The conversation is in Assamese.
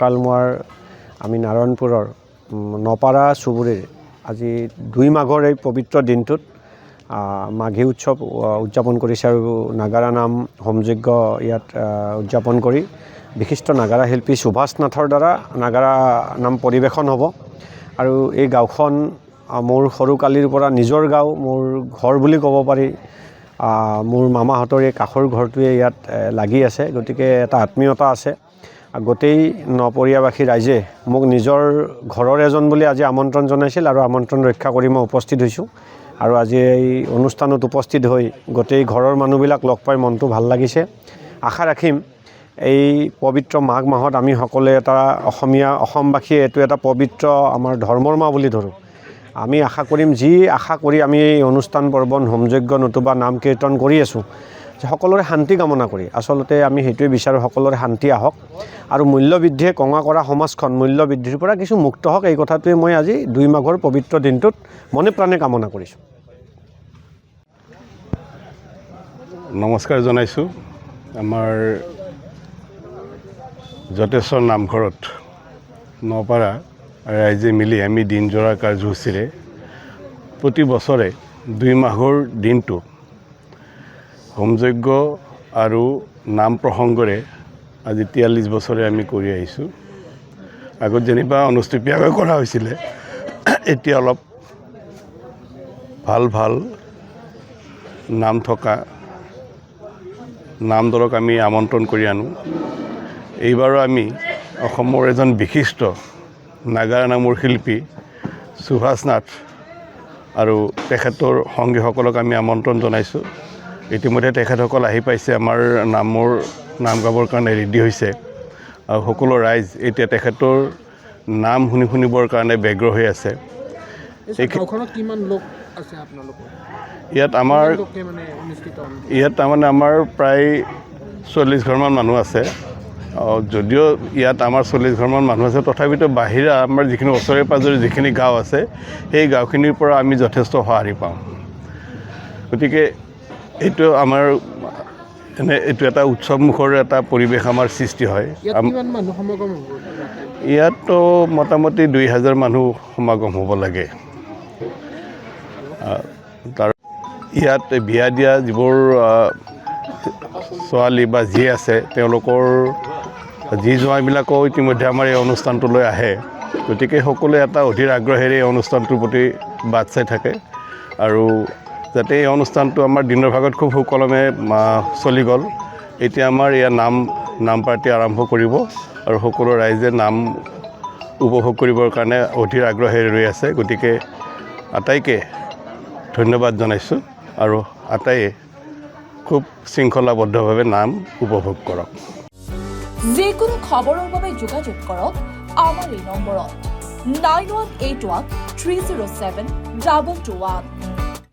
শালমোৱাৰ আমি নাৰায়ণপুৰৰ নপাৰা চুবুৰীৰ আজি 2 মাঘৰ এই পবিত্ৰ দিনটোত মাঘী উৎসৱ উদযাপন কৰিছে আৰু নাগাৰা নাম হোমযজ্ঞ ইয়াত উদযাপন কৰি বিশিষ্ট নাগাৰা শিল্পী সুভাষ নাথৰ দ্বাৰা নাগাৰা নাম পৰিৱেশন হ'ব আৰু এই গাঁওখন মোৰ সৰুকালিৰ পৰা নিজৰ গাঁও মোৰ ঘৰ বুলি ক'ব পাৰি মোৰ মামাহঁতৰ এই কাষৰ ঘৰটোৱে ইয়াত লাগি আছে গতিকে এটা আত্মীয়তা আছে গোটেই নপৰীয়াবাসী ৰাইজে মোক নিজৰ ঘৰৰ এজন বুলি আজি আমন্ত্ৰণ জনাইছিল আৰু আমন্ত্ৰণ ৰক্ষা কৰি মই উপস্থিত হৈছোঁ আৰু আজি এই অনুষ্ঠানত উপস্থিত হৈ গোটেই ঘৰৰ মানুহবিলাক লগ পাই মনটো ভাল লাগিছে আশা ৰাখিম এই পবিত্ৰ মাঘ মাহত আমি সকলোৱে এটা অসমবাসীয়ে এইটো এটা পবিত্ৰ আমাৰ ধৰ্মৰ মাহ বুলি ধৰোঁ আমি আশা কৰিম যি আশা কৰি আমি এই অনুষ্ঠান পৰ্বণ হোমযজ্ঞ নতুবা নাম কীৰ্তন কৰি আছোঁ যে সকলোৰে শান্তি কামনা কৰি আচলতে আমি সেইটোৱে বিচাৰোঁ সকলোৰে শান্তি আহক আৰু মূল্যবৃদ্ধিয়ে কঙা কৰা সমাজখন মূল্যবৃদ্ধিৰ পৰা কিছু মুক্ত হওক এই কথাটোৱে মই আজি 2 মাঘৰ পবিত্ৰ দিনটোত মনে প্ৰাণে কামনা কৰিছোঁ নমস্কাৰ জনাইছোঁ আমাৰ যতেশ্বৰ নামঘৰত নপাৰা ৰাইজে মিলি আমি দিনজোৰা কাৰ্যসূচীৰে প্ৰতি বছৰে 2 মাঘৰ দিনটো হোমযজ্ঞ আৰু নাম প্ৰসংগৰে আজি 43 বছৰে আমি কৰি আহিছোঁ আগত যেনিবা অনুষ্টুপীয়াকৈ কৰা হৈছিলে এতিয়া অলপ ভাল নাম থকা নাম দলক আমি আমন্ত্ৰণ কৰি আনো এইবাৰো আমি অসমৰ এজন বিশিষ্ট নাগাৰা নামৰ শিল্পী সুভাষ নাথ আৰু তেখেতৰ সংগীসকলক আমি আমন্ত্ৰণ জনাইছোঁ ইতিমধ্যে তেখেতসকল আহি পাইছে আমাৰ নাম গাবৰ কাৰণে ৰেডি হৈছে আৰু সকলো ৰাইজ এতিয়া তেখেতৰ নাম শুনিবৰ কাৰণে ব্যগ্ৰ হৈ আছে ইয়াত তাৰমানে আমাৰ প্ৰায় 40 ঘৰমান মানুহ আছে যদিও ইয়াত আমাৰ 40 ঘৰমান মানুহ আছে তথাপিতো বাহিৰা আমাৰ যিখিনি ওচৰে পাঁজৰে যিখিনি গাঁও আছে সেই গাঁওখিনিৰ পৰা আমি যথেষ্ট সঁহাৰি পাওঁ গতিকে এইটো আমাৰ এইটো এটা উৎসৱমুখৰ এটা পৰিৱেশ আমাৰ সৃষ্টি হয় ইয়াততো মোটামুটি 2000 মানুহ সমাগম হ'ব লাগে তাৰ ইয়াত বিয়া দিয়া যিবোৰ ছোৱালী বা যি আছে তেওঁলোকৰ যি জোঁৱাইবিলাকো ইতিমধ্যে আমাৰ এই অনুষ্ঠানটোলৈ আহে গতিকে সকলোৱে এটা অধীৰ আগ্ৰহেৰে এই অনুষ্ঠানটোৰ প্ৰতি বাট চাই থাকে আৰু যাতে এই অনুষ্ঠানটো আমাৰ দিনৰ ভাগত খুব সুকলমে চলি গ'ল এতিয়া আমাৰ ইয়াৰ নাম পাৰ্টি আৰম্ভ কৰিব আৰু সকলো ৰাইজে নাম উপভোগ কৰিবৰ কাৰণে অধীৰ আগ্ৰহেৰে ৰৈ আছে গতিকে আটাইকে ধন্যবাদ জনাইছোঁ আৰু আটাইয়ে খুব শৃংখলাবদ্ধভাৱে নাম উপভোগ কৰক যিকোনো খবৰৰ বাবে যোগাযোগ কৰক আমাৰ এই নম্বৰত 9181 307 2221